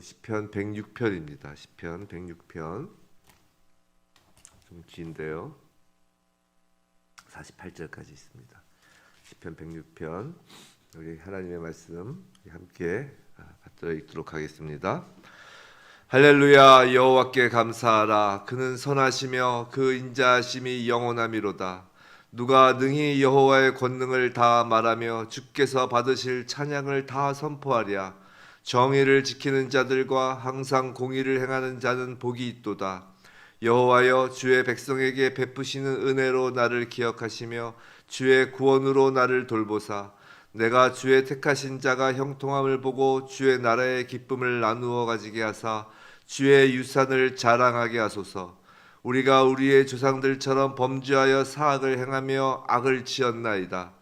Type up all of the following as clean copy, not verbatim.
시편 106편입니다. 시편 106편 좀 긴데요. 48절까지 있습니다. 시편 106편 우리 하나님의 말씀 함께 받들어 읽도록 하겠습니다. 할렐루야. 여호와께 감사하라. 그는 선하시며 그 인자하심이 영원하미로다. 누가 능히 여호와의 권능을 다 말하며 주께서 받으실 찬양을 다 선포하랴. 정의를 지키는 자들과 항상 공의를 행하는 자는 복이 있도다. 여호와여, 주의 백성에게 베푸시는 은혜로 나를 기억하시며 주의 구원으로 나를 돌보사. 내가 주의 택하신 자가 형통함을 보고 주의 나라의 기쁨을 나누어 가지게 하사 주의 유산을 자랑하게 하소서. 우리가 우리의 조상들처럼 범죄하여 사악을 행하며 악을 지었나이다.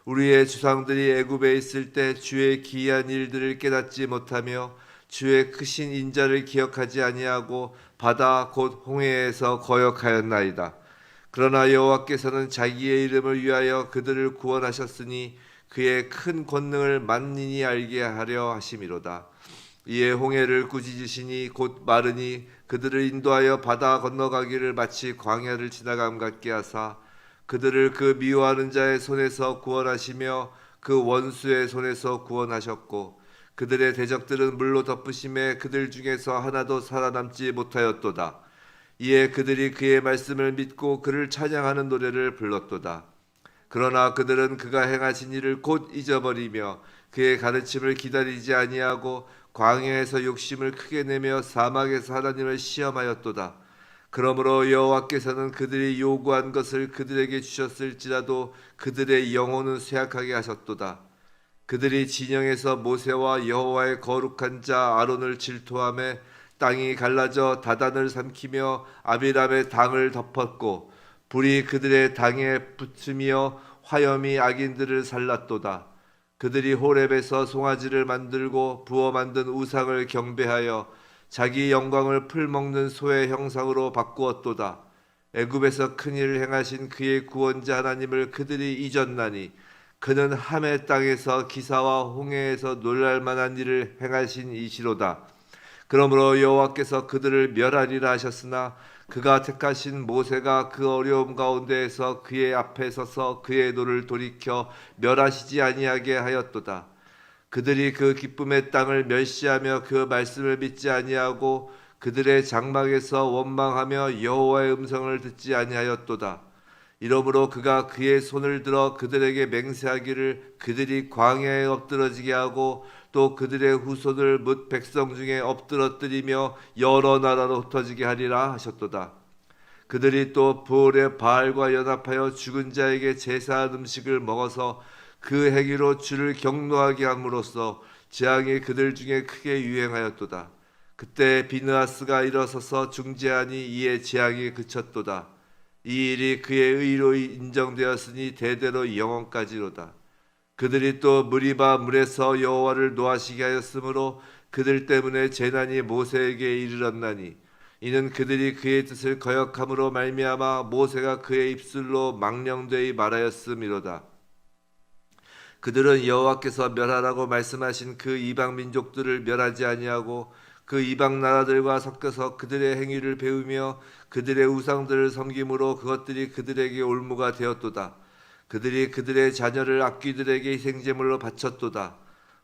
우리의 조상들이 애굽에 있을 때 주의 기이한 일들을 깨닫지 못하며 주의 크신 인자를 기억하지 아니하고 바다 곧 홍해에서 거역하였나이다. 그러나 여호와께서는 자기의 이름을 위하여 그들을 구원하셨으니 그의 큰 권능을 만민이 알게 하려 하심이로다. 이에 홍해를 꾸짖으시니 곧 마르니 그들을 인도하여 바다 건너가기를 마치 광야를 지나감 같게 하사 그들을 그 미워하는 자의 손에서 구원하시며 그 원수의 손에서 구원하셨고 그들의 대적들은 물로 덮으심에 그들 중에서 하나도 살아남지 못하였도다. 이에 그들이 그의 말씀을 믿고 그를 찬양하는 노래를 불렀도다. 그러나 그들은 그가 행하신 일을 곧 잊어버리며 그의 가르침을 기다리지 아니하고 광야에서 욕심을 크게 내며 사막에서 하나님을 시험하였도다. 그러므로 여호와께서는 그들이 요구한 것을 그들에게 주셨을지라도 그들의 영혼은 쇠약하게 하셨도다. 그들이 진영에서 모세와 여호와의 거룩한 자 아론을 질투하며 땅이 갈라져 다단을 삼키며 아비람의 당을 덮었고 불이 그들의 당에 붙으며 화염이 악인들을 살랐도다. 그들이 호렙에서 송아지를 만들고 부어 만든 우상을 경배하여 자기 영광을 풀먹는 소의 형상으로 바꾸었도다. 애굽에서 큰 일을 행하신 그의 구원자 하나님을 그들이 잊었나니 그는 함의 땅에서 기사와 홍해에서 놀랄만한 일을 행하신 이시로다. 그러므로 여호와께서 그들을 멸하리라 하셨으나 그가 택하신 모세가 그 어려움 가운데에서 그의 앞에 서서 그의 노를 돌이켜 멸하시지 아니하게 하였도다. 그들이 그 기쁨의 땅을 멸시하며 그 말씀을 믿지 아니하고 그들의 장막에서 원망하며 여호와의 음성을 듣지 아니하였도다. 이러므로 그가 그의 손을 들어 그들에게 맹세하기를 그들이 광야에 엎드러지게 하고 또 그들의 후손을 뭇 백성 중에 엎드러뜨리며 여러 나라로 흩어지게 하리라 하셨도다. 그들이 또 부올의 바알과 연합하여 죽은 자에게 제사한 음식을 먹어서 그 행위로 주를 경노하게 함으로써 재앙이 그들 중에 크게 유행하였도다. 그때 비느하스가 일어서서 중재하니 이에 재앙이 그쳤도다. 이 일이 그의 의로 인정되었으니 대대로 영원까지로다. 그들이 또 무리바 물에서 여호와를 노하시게 하였으므로 그들 때문에 재난이 모세에게 이르렀나니 이는 그들이 그의 뜻을 거역함으로 말미암아 모세가 그의 입술로 망령되이 말하였음이로다. 그들은 여호와께서 멸하라고 말씀하신 그 이방 민족들을 멸하지 아니하고 그 이방 나라들과 섞여서 그들의 행위를 배우며 그들의 우상들을 섬김으로 그것들이 그들에게 올무가 되었도다. 그들이 그들의 자녀를 악귀들에게 희생제물로 바쳤도다.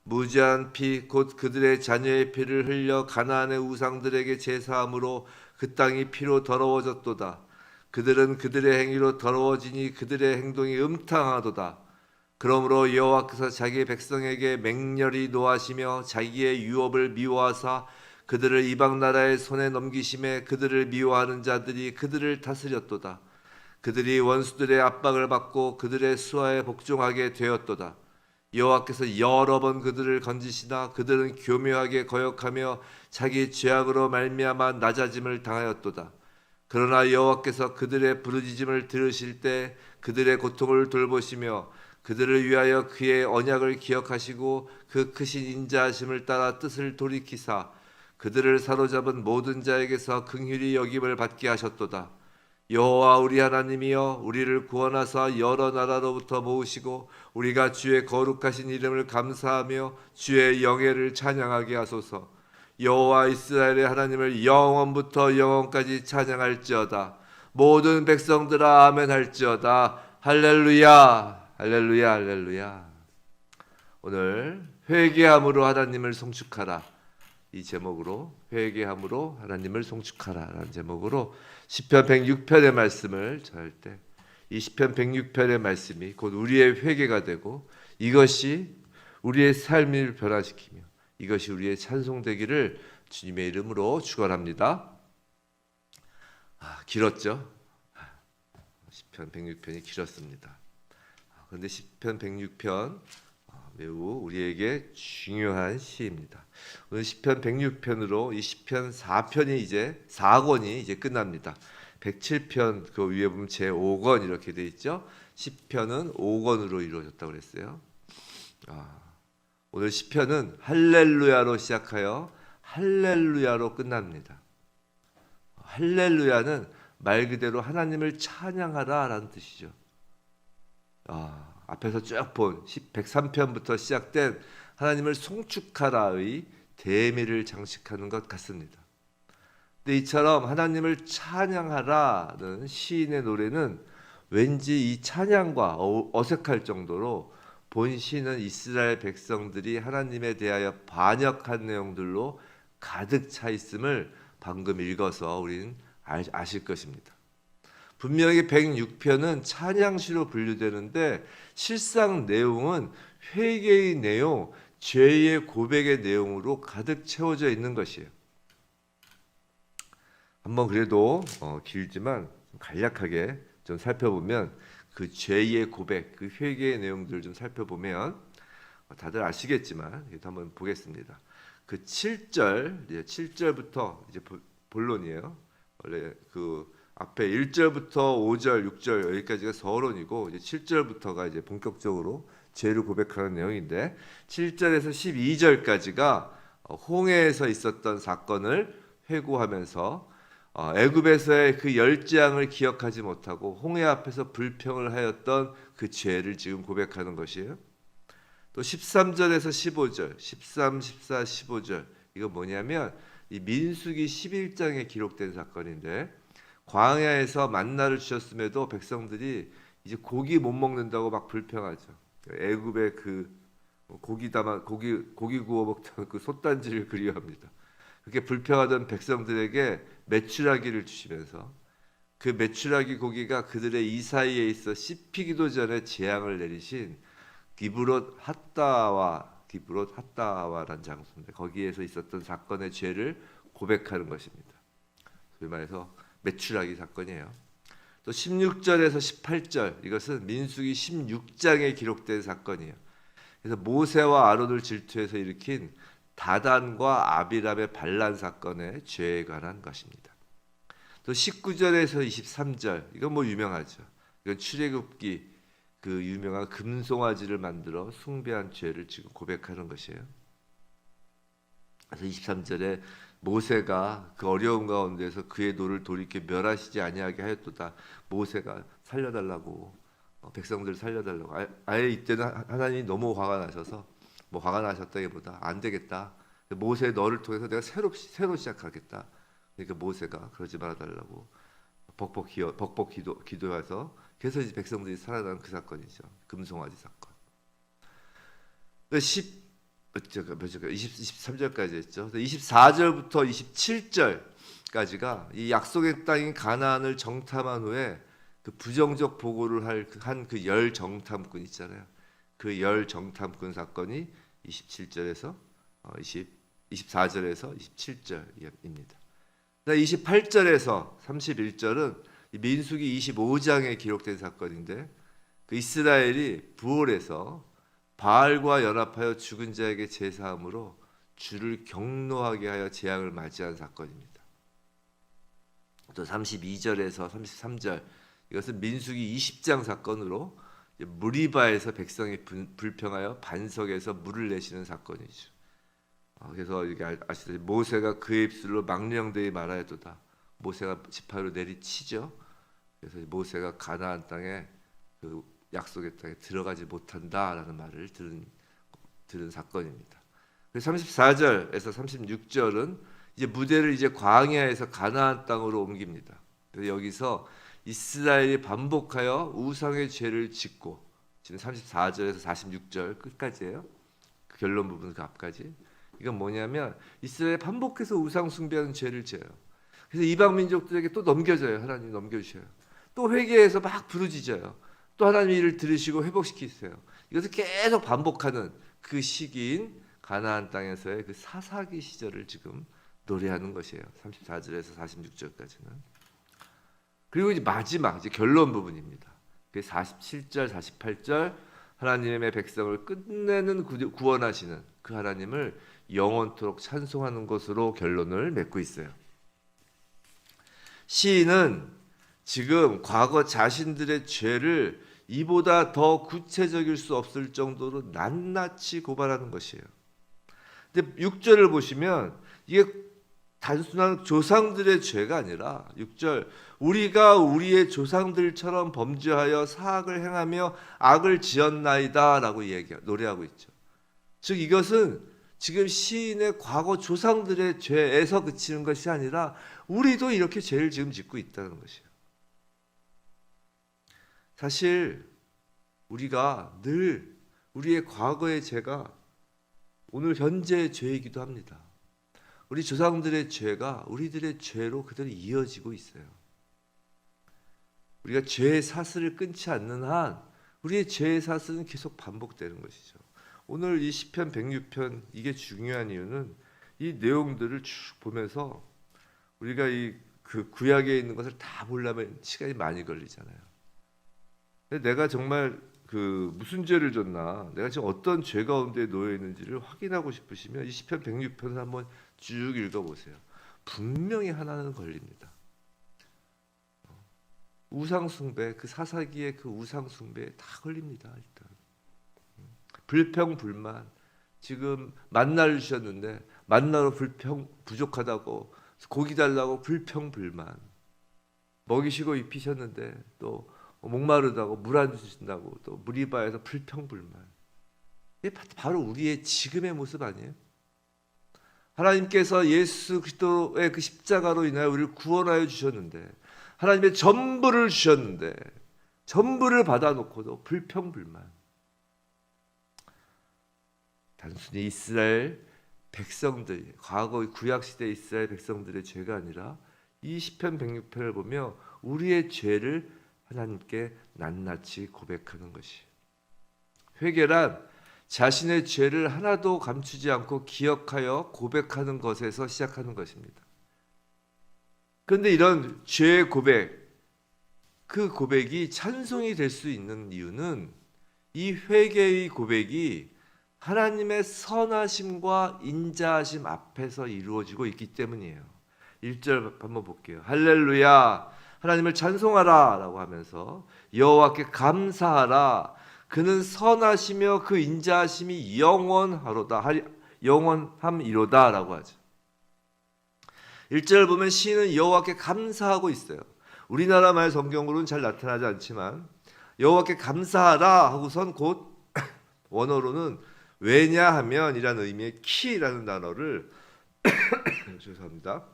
무지한 피 곧 그들의 자녀의 피를 흘려 가나안의 우상들에게 제사함으로 그 땅이 피로 더러워졌도다. 그들은 그들의 행위로 더러워지니 그들의 행동이 음탕하도다. 그러므로 여호와께서 자기 백성에게 맹렬히 노하시며 자기의 유업을 미워하사 그들을 이방 나라의 손에 넘기심에 그들을 미워하는 자들이 그들을 다스렸도다. 그들이 원수들의 압박을 받고 그들의 수하에 복종하게 되었도다. 여호와께서 여러 번 그들을 건지시나 그들은 교묘하게 거역하며 자기 죄악으로 말미암아 낮아짐을 당하였도다. 그러나 여호와께서 그들의 부르짖음을 들으실 때 그들의 고통을 돌보시며 그들을 위하여 그의 언약을 기억하시고 그 크신 인자하심을 따라 뜻을 돌이키사 그들을 사로잡은 모든 자에게서 긍휼히 여김을 받게 하셨도다. 여호와 우리 하나님이여, 우리를 구원하사 여러 나라로부터 모으시고 우리가 주의 거룩하신 이름을 감사하며 주의 영예를 찬양하게 하소서. 여호와 이스라엘의 하나님을 영원부터 영원까지 찬양할지어다. 모든 백성들아 아멘 할지어다. 할렐루야 할렐루야 할렐루야. 오늘 회개함으로 하나님을 송축하라, 이 제목으로, 회개함으로 하나님을 송축하라 라는 제목으로 시편 106편의 말씀을 전할 때, 이 시편 106편의 말씀이 곧 우리의 회개가 되고 이것이 우리의 삶을 변화시키며 이것이 우리의 찬송되기를 주님의 이름으로 축원합니다. 길었죠? 시편 106편이 길었습니다. 그런데 시편 106편 매우 우리에게 중요한 시입니다. 오늘 시편 106편으로 이 시편 4편이 이제 4권이 이제 끝납니다. 107편 그 위에 보면 제5권 이렇게 돼 있죠. 시편은 5권으로 이루어졌다고 그랬어요. 오늘 시편은 할렐루야로 시작하여 할렐루야로 끝납니다. 할렐루야는 말 그대로 하나님을 찬양하라라는 뜻이죠. 앞에서 쭉 본 103편부터 시작된 하나님을 송축하라의 대미를 장식하는 것 같습니다. 근데 이처럼 하나님을 찬양하라는 시인의 노래는 왠지 이 찬양과 어색할 정도로 본 시는 이스라엘 백성들이 하나님에 대하여 반역한 내용들로 가득 차 있음을 방금 읽어서 우리는 아실 것입니다. 분명히 106편은 찬양시로 분류되는데 실상 내용은 회개의 내용, 죄의 고백의 내용으로 가득 채워져 있는 것이에요. 한번 그래도 길지만 간략하게 좀 살펴보면 그 죄의 고백, 그 회개의 내용들을 좀 살펴보면 다들 아시겠지만 한번 보겠습니다. 그 7절부터 이제 본론이에요. 원래 그 앞에 1절부터 5절, 6절 여기까지가 서론이고 이제 7절부터가 이제 본격적으로 죄를 고백하는 내용인데 7절에서 12절까지가 홍해에서 있었던 사건을 회고하면서 애굽에서의 그 열재앙을 기억하지 못하고 홍해 앞에서 불평을 하였던 그 죄를 지금 고백하는 것이에요. 또 13절에서 15절, 13, 14, 15절 이거 뭐냐면 이 민수기 11장에 기록된 사건인데 광야에서 만나를 주셨음에도 백성들이 이제 고기 못 먹는다고 막 불평하죠. 애굽의 그 고기 구워 먹던 그 솥단지를 그리워합니다. 그렇게 불평하던 백성들에게 메추라기를 주시면서 그 메추라기 고기가 그들의 이 사이에 있어 씹히기도 전에 재앙을 내리신 기브롯 핫다와라는 장소인데 거기에서 있었던 사건의 죄를 고백하는 것입니다. 소위 말해서 메추라기 사건이에요. 또 16절에서 18절 이것은 민수기 16장에 기록된 사건이에요. 그래서 모세와 아론을 질투해서 일으킨 다단과 아비람의 반란 사건의 죄에 관한 것입니다. 또 19절에서 23절 이건 뭐 유명하죠. 이건 출애굽기 그 유명한 금송아지를 만들어 숭배한 죄를 지금 고백하는 것이에요. 그래서 23절에 모세가 그 어려운 가운데서 그의 노를 돌이켜 멸하시지 아니하게 하였도다. 모세가 살려달라고 백성들 살려달라고 아예 이때는 하나님이 너무 화가 나셔서 뭐 화가 나셨다기보다 안 되겠다. 모세 너를 통해서 내가 새로 시작하겠다. 그러니까 모세가 그러지 말아달라고 벅벅 기도해서 그래서 이제 백성들이 살아난 그 사건이죠. 금송아지 사건. 23절까지 했죠. 24절부터 27절까지가 이 약속의 땅인 가나안을 정탐한 후에 그 부정적 보고를 한 그 열 정탐꾼 있잖아요. 그 열 정탐꾼 사건이 27절에서 24절에서 27절입니다. 28절에서 31절은 민수기 25장에 기록된 사건인데 그 이스라엘이 부올에서 바알과 연합하여 죽은 자에게 제사함으로 주를 경노하게 하여 재앙을 맞이한 사건입니다. 또 32절에서 33절 이것은 민수기 20장 사건으로 무리바에서 백성이 불평하여 반석에서 물을 내시는 사건이죠. 그래서 이게 아시다시피 모세가 그의 입술로 망령되이 말하였도다. 모세가 지파로 내리치죠. 그래서 모세가 가나안 땅에 그 약속의 땅에 들어가지 못한다라는 말을 들은 사건입니다. 34절에서 36절은 이제 무대를 이제 광야에서 가나안 땅으로 옮깁니다. 그래서 여기서 이스라엘이 반복하여 우상의 죄를 짓고, 지금 34절에서 46절 끝까지예요. 그 결론 부분 그 앞까지. 이건 뭐냐면 이스라엘이 반복해서 우상 숭배하는 죄를 지어요. 그래서 이방 민족들에게 또 넘겨져요. 하나님 넘겨주셔요. 또 회개해서 막 부르짖어요. 또 하나님 일을 들으시고 회복시키세요. 이것을 계속 반복하는 그 시기인 가나안 땅에서의 그 사사기 시절을 지금 노래하는 것이에요. 34절에서 46절까지는. 그리고 이제 마지막 이제 결론 부분입니다. 그 47절, 48절 하나님의 백성을 끝내는 구원하시는 그 하나님을 영원토록 찬송하는 것으로 결론을 맺고 있어요. 시인은 지금 과거 자신들의 죄를 이보다 더 구체적일 수 없을 정도로 낱낱이 고발하는 것이에요. 근데 6절을 보시면 이게 단순한 조상들의 죄가 아니라 6절 우리가 우리의 조상들처럼 범죄하여 사악을 행하며 악을 지었나이다 라고 노래하고 있죠. 즉 이것은 지금 시인의 과거 조상들의 죄에서 그치는 것이 아니라 우리도 이렇게 죄를 지금 짓고 있다는 것이에요. 사실 우리가 늘 우리의 과거의 죄가 오늘 현재의 죄이기도 합니다. 우리 조상들의 죄가 우리들의 죄로 그대로 이어지고 있어요. 우리가 죄의 사슬을 끊지 않는 한 우리의 죄의 사슬은 계속 반복되는 것이죠. 오늘 이 시편 106편 이게 중요한 이유는 이 내용들을 쭉 보면서 우리가 이 그 구약에 있는 것을 다 보려면 시간이 많이 걸리잖아요. 근데 내가 정말 그 무슨 죄를 졌나, 내가 지금 어떤 죄 가운데 놓여 있는지를 확인하고 싶으시면 이 시편 106편을 한번 쭉 읽어보세요. 분명히 하나는 걸립니다. 우상숭배, 그 사사기의 그 우상숭배에 다 걸립니다. 일단 불평불만, 지금 만나를 주셨는데 만나로 부족하다고 고기 달라고 불평불만, 먹이시고 입히셨는데 또 목마르다고 물 안 주신다고 또 무리바에서 불평불만. 이게 바로 우리의 지금의 모습 아니에요? 하나님께서 예수 그리스도의 그 십자가로 인하여 우리를 구원하여 주셨는데, 하나님의 전부를 주셨는데 전부를 받아놓고도 불평불만. 단순히 이스라엘 백성들, 과거 구약시대 이스라엘 백성들의 죄가 아니라 이 시편 106편을 보며 우리의 죄를 하나님께 낱낱이 고백하는 것이. 회개란 자신의 죄를 하나도 감추지 않고 기억하여 고백하는 것에서 시작하는 것입니다. 그런데 이런 죄의 고백, 그 고백이 찬송이 될 수 있는 이유는 이 회개의 고백이 하나님의 선하심과 인자하심 앞에서 이루어지고 있기 때문이에요. 1절 한번 볼게요. 할렐루야, 하나님을 찬송하라 라고 하면서 여호와께 감사하라, 그는 선하시며 그 인자하심이 영원함이로다 라고 하죠. 1절 보면 시인은 여호와께 감사하고 있어요. 우리나라 말 성경으로는 잘 나타나지 않지만 여호와께 감사하라 하고선 곧 원어로는 왜냐하면 이라는 의미의 키라는 단어를 죄송합니다.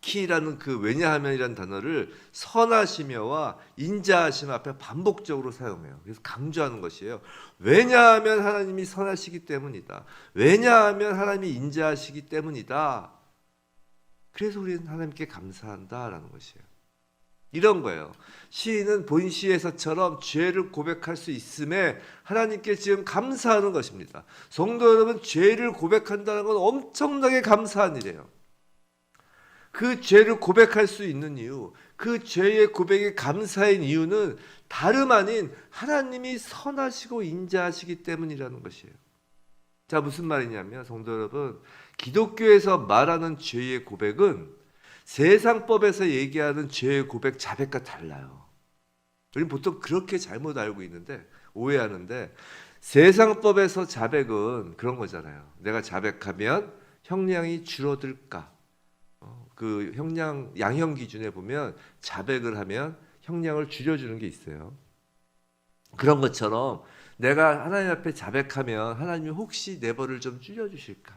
키라는 그 왜냐하면이라는 단어를 선하시며와 인자하심 앞에 반복적으로 사용해요. 그래서 강조하는 것이에요. 왜냐하면 하나님이 선하시기 때문이다. 왜냐하면 하나님이 인자하시기 때문이다. 그래서 우리는 하나님께 감사한다라는 것이에요. 이런 거예요. 시인은 본 시에서처럼 죄를 고백할 수 있음에 하나님께 지금 감사하는 것입니다. 성도 여러분, 죄를 고백한다는 건 엄청나게 감사한 일이에요. 그 죄를 고백할 수 있는 이유, 그 죄의 고백이 감사인 이유는 다름 아닌 하나님이 선하시고 인자하시기 때문이라는 것이에요. 자, 무슨 말이냐면 성도 여러분, 기독교에서 말하는 죄의 고백은 세상법에서 얘기하는 죄의 고백, 자백과 달라요. 우리는 보통 그렇게 잘못 알고 있는데, 오해하는데, 세상법에서 자백은 그런 거잖아요. 내가 자백하면 형량이 줄어들까? 그 형량 양형 기준에 보면 자백을 하면 형량을 줄여주는 게 있어요. 그런 것처럼 내가 하나님 앞에 자백하면 하나님이 혹시 내 벌을 좀 줄여주실까?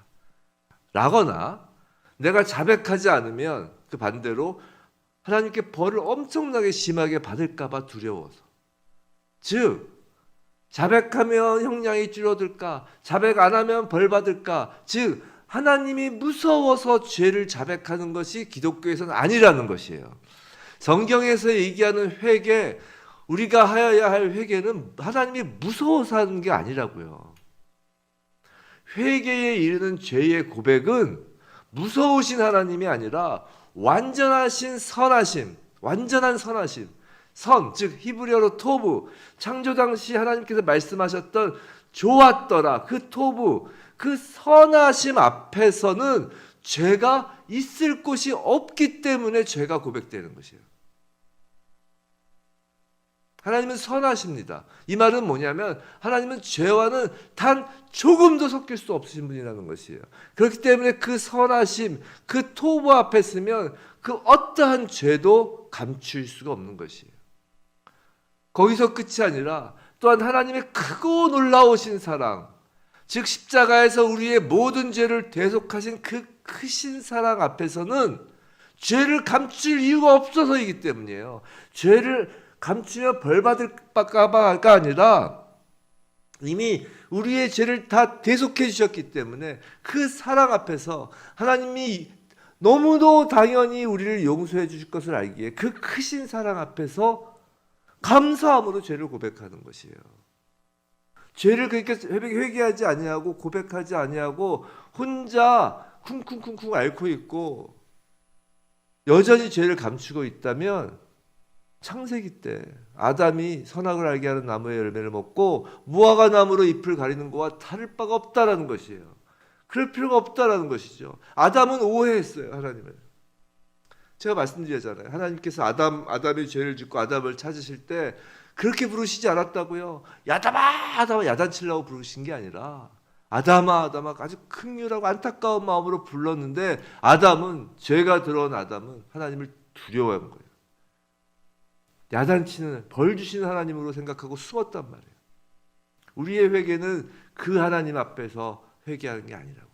라거나 내가 자백하지 않으면 그 반대로 하나님께 벌을 엄청나게 심하게 받을까 봐 두려워서. 즉 자백하면 형량이 줄어들까? 자백 안 하면 벌 받을까? 즉 하나님이 무서워서 죄를 자백하는 것이 기독교에서는 아니라는 것이에요. 성경에서 얘기하는 회개, 우리가 하여야 할 회개는 하나님이 무서워서 하는 게 아니라고요. 회개에 이르는 죄의 고백은 무서우신 하나님이 아니라 완전하신 선하심, 완전한 선하심, 선, 즉 히브리어로 토부, 창조 당시 하나님께서 말씀하셨던 좋았더라, 그 토부, 그 선하심 앞에서는 죄가 있을 곳이 없기 때문에 죄가 고백되는 것이에요. 하나님은 선하십니다. 이 말은 뭐냐면 하나님은 죄와는 단 조금도 섞일 수 없으신 분이라는 것이에요. 그렇기 때문에 그 선하심, 그 토부 앞에 서면 그 어떠한 죄도 감출 수가 없는 것이에요. 거기서 끝이 아니라 또한 하나님의 크고 놀라우신 사랑, 즉 십자가에서 우리의 모든 죄를 대속하신 그 크신 사랑 앞에서는 죄를 감출 이유가 없어서이기 때문이에요. 죄를 감추며 벌 받을까봐가 아니라 이미 우리의 죄를 다 대속해 주셨기 때문에 그 사랑 앞에서 하나님이 너무도 당연히 우리를 용서해 주실 것을 알기에 그 크신 사랑 앞에서 감사함으로 죄를 고백하는 것이에요. 죄를 그러니까 회개하지 아니하고 고백하지 아니하고 혼자 쿵쿵쿵쿵 앓고 있고 여전히 죄를 감추고 있다면 창세기 때 아담이 선악을 알게 하는 나무의 열매를 먹고 무화과 나무로 잎을 가리는 것과 다를 바가 없다라는 것이에요. 그럴 필요가 없다라는 것이죠. 아담은 오해했어요, 하나님을. 제가 말씀드렸잖아요. 하나님께서 아담의 죄를 짓고 아담을 찾으실 때 그렇게 부르시지 않았다고요. 야담아, 아담아, 야단치려고 부르신 게 아니라 아담아, 아담아, 아주 긍휼하고 안타까운 마음으로 불렀는데 아담은, 죄가 들어온 아담은 하나님을 두려워한 거예요. 야단치는, 벌 주시는 하나님으로 생각하고 숨었단 말이에요. 우리의 회개는 그 하나님 앞에서 회개하는 게 아니라고요.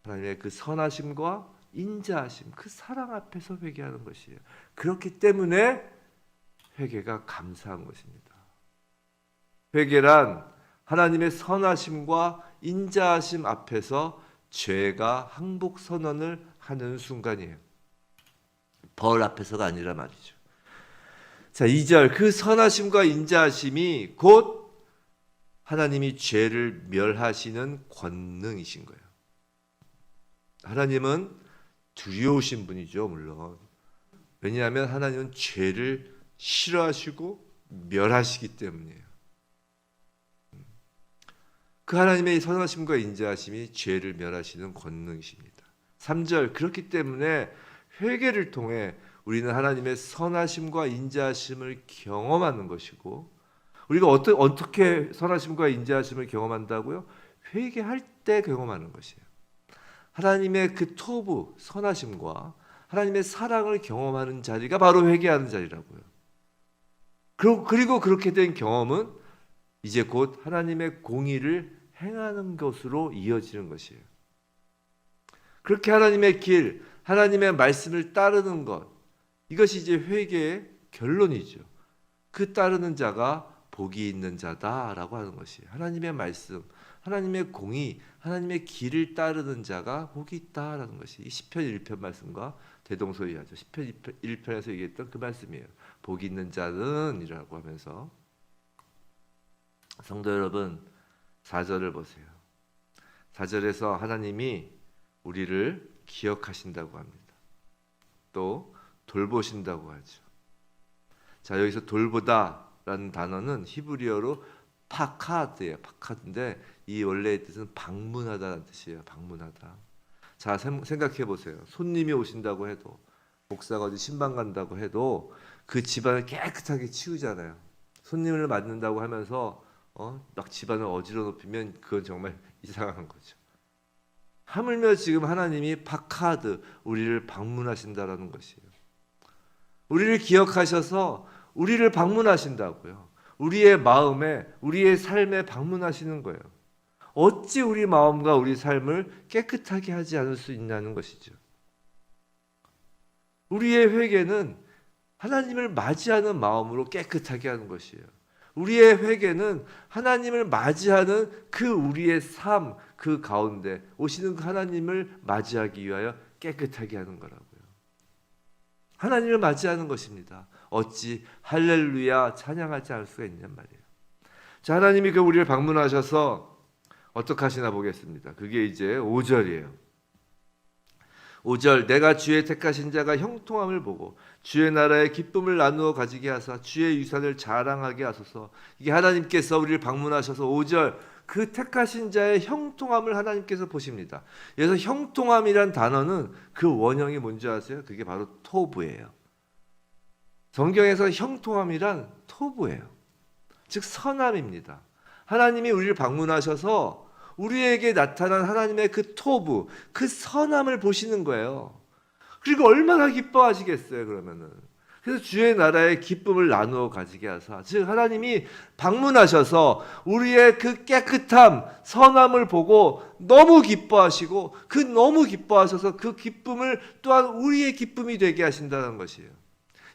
하나님의 그 선하심과 인자하심, 그 사랑 앞에서 회개하는 것이에요. 그렇기 때문에 회개가 감사한 것입니다. 회개란 하나님의 선하심과 인자하심 앞에서 죄가 항복 선언을 하는 순간이에요. 벌 앞에서가 아니라 말이죠. 자, 2절, 그 선하심과 인자하심이 곧 하나님이 죄를 멸하시는 권능이신 거예요. 하나님은 두려우신 분이죠, 물론. 왜냐하면 하나님은 죄를 싫어하시고 멸하시기 때문이에요. 그 하나님의 선하심과 인자하심이 죄를 멸하시는 권능이십니다. 3절, 그렇기 때문에 회개를 통해 우리는 하나님의 선하심과 인자하심을 경험하는 것이고, 우리가 어떻게 선하심과 인자하심을 경험한다고요? 회개할 때 경험하는 것이에요. 하나님의 그 토부, 선하심과 하나님의 사랑을 경험하는 자리가 바로 회개하는 자리라고요. 그리고 그렇게 된 경험은 이제 곧 하나님의 공의를 행하는 것으로 이어지는 것이에요. 그렇게 하나님의 길, 하나님의 말씀을 따르는 것, 이것이 이제 회개의 결론이죠. 그 따르는 자가 복이 있는 자다라고 하는 것이에요. 하나님의 말씀, 하나님의 공의, 하나님의 길을 따르는 자가 복이 있다라는 것이 이 시편 1편 말씀과 대동소이하죠. 시편 1편에서 얘기했던 그 말씀이에요. 복이 있는 자는 이라고 하면서. 성도 여러분, 4절을 보세요. 4절에서 하나님이 우리를 기억하신다고 합니다. 또 돌보신다고 하죠. 자, 여기서 돌보다라는 단어는 히브리어로 파카드예요. 파카드인데 이 원래의 뜻은 방문하다라는 뜻이에요. 방문하다. 자, 생각해 보세요. 손님이 오신다고 해도, 목사가 어디 신방 간다고 해도 그 집안을 깨끗하게 치우잖아요. 손님을 맞는다고 하면서 막 집안을 어지러 놓으면 그건 정말 이상한 거죠. 하물며 지금 하나님이 파카드, 우리를 방문하신다라는 것이에요. 우리를 기억하셔서 우리를 방문하신다고요. 우리의 마음에, 우리의 삶에 방문하시는 거예요. 어찌 우리 마음과 우리 삶을 깨끗하게 하지 않을 수 있냐는 것이죠. 우리의 회개는 하나님을 맞이하는 마음으로 깨끗하게 하는 것이에요. 우리의 회개는 하나님을 맞이하는 그 우리의 삶, 그 가운데 오시는 그 하나님을 맞이하기 위하여 깨끗하게 하는 거라고요. 하나님을 맞이하는 것입니다. 어찌 할렐루야 찬양하지 않을 수가 있냔 말이에요. 자, 하나님이 그 우리를 방문하셔서 어떻게 하시나 보겠습니다. 그게 이제 5절이에요. 5절, 내가 주의 택하신 자가 형통함을 보고 주의 나라의 기쁨을 나누어 가지게 하사 주의 유산을 자랑하게 하소서. 이게 하나님께서 우리를 방문하셔서 5절, 그 택하신 자의 형통함을 하나님께서 보십니다. 그래서 형통함이란 단어는 그 원형이 뭔지 아세요? 그게 바로 토부예요. 성경에서 형통함이란 토부예요. 즉 선함입니다. 하나님이 우리를 방문하셔서 우리에게 나타난 하나님의 그 토부, 그 선함을 보시는 거예요. 그리고 얼마나 기뻐하시겠어요, 그러면은. 그래서 주의 나라의 기쁨을 나누어 가지게 하사, 즉 하나님이 방문하셔서 우리의 그 깨끗함, 선함을 보고 너무 기뻐하시고, 그 너무 기뻐하셔서 그 기쁨을 또한 우리의 기쁨이 되게 하신다는 것이에요.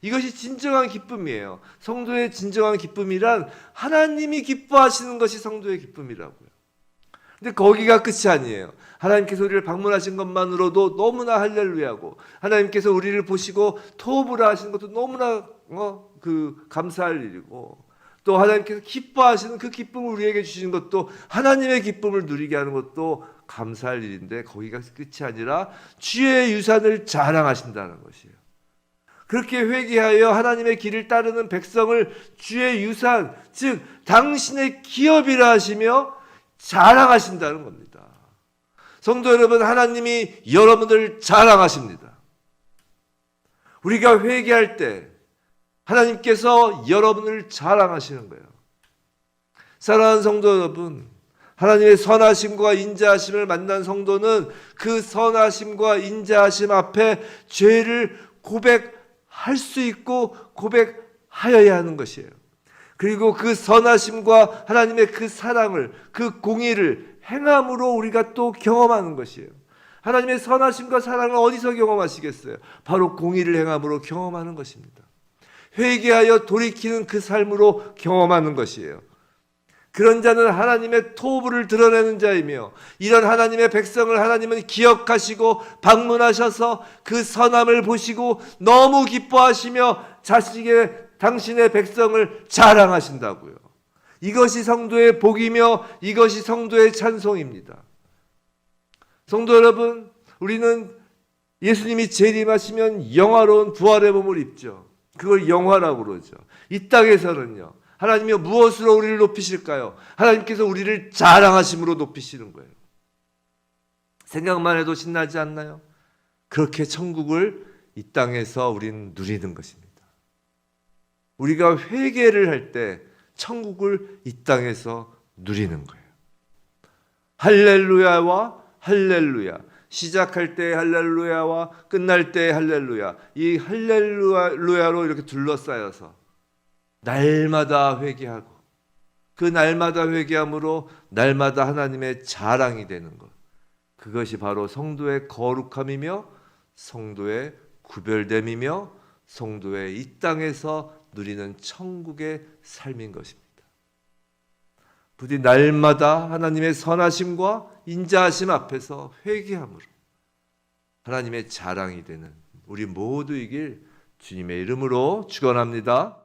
이것이 진정한 기쁨이에요. 성도의 진정한 기쁨이란 하나님이 기뻐하시는 것이 성도의 기쁨이라고요. 근데 거기가 끝이 아니에요. 하나님께서 우리를 방문하신 것만으로도 너무나 할렐루야고, 하나님께서 우리를 보시고 토부라 하시는 것도 너무나 감사할 일이고, 또 하나님께서 기뻐하시는 그 기쁨을 우리에게 주시는 것도, 하나님의 기쁨을 누리게 하는 것도 감사할 일인데, 거기가 끝이 아니라 주의 유산을 자랑하신다는 것이에요. 그렇게 회개하여 하나님의 길을 따르는 백성을 주의 유산, 즉 당신의 기업이라 하시며 자랑하신다는 겁니다. 성도 여러분, 하나님이 여러분을 자랑하십니다. 우리가 회개할 때 하나님께서 여러분을 자랑하시는 거예요. 사랑하는 성도 여러분, 하나님의 선하심과 인자하심을 만난 성도는 그 선하심과 인자하심 앞에 죄를 고백할 수 있고 고백하여야 하는 것이에요. 그리고 그 선하심과 하나님의 그 사랑을, 그 공의를 행함으로 우리가 또 경험하는 것이에요. 하나님의 선하심과 사랑을 어디서 경험하시겠어요? 바로 공의를 행함으로 경험하는 것입니다. 회개하여 돌이키는 그 삶으로 경험하는 것이에요. 그런 자는 하나님의 토부를 드러내는 자이며, 이런 하나님의 백성을 하나님은 기억하시고 방문하셔서 그 선함을 보시고 너무 기뻐하시며 당신의 백성을 자랑하신다고요. 이것이 성도의 복이며 이것이 성도의 찬송입니다. 성도 여러분, 우리는 예수님이 재림하시면 영화로운 부활의 몸을 입죠. 그걸 영화라고 그러죠. 이 땅에서는요, 하나님이 무엇으로 우리를 높이실까요? 하나님께서 우리를 자랑하심으로 높이시는 거예요. 생각만 해도 신나지 않나요? 그렇게 천국을 이 땅에서 우리는 누리는 것입니다. 우리가 회개를 할 때 천국을 이 땅에서 누리는 거예요. 할렐루야와 할렐루야, 시작할 때 할렐루야와 끝날 때 할렐루야, 이 할렐루야로 이렇게 둘러싸여서 날마다 회개하고, 그 날마다 회개함으로 날마다 하나님의 자랑이 되는 것, 그것이 바로 성도의 거룩함이며 성도의 구별됨이며 성도의 이 땅에서 누리는 천국의 삶인 것입니다. 부디 날마다 하나님의 선하심과 인자하심 앞에서 회개함으로 하나님의 자랑이 되는 우리 모두이길 주님의 이름으로 축원합니다.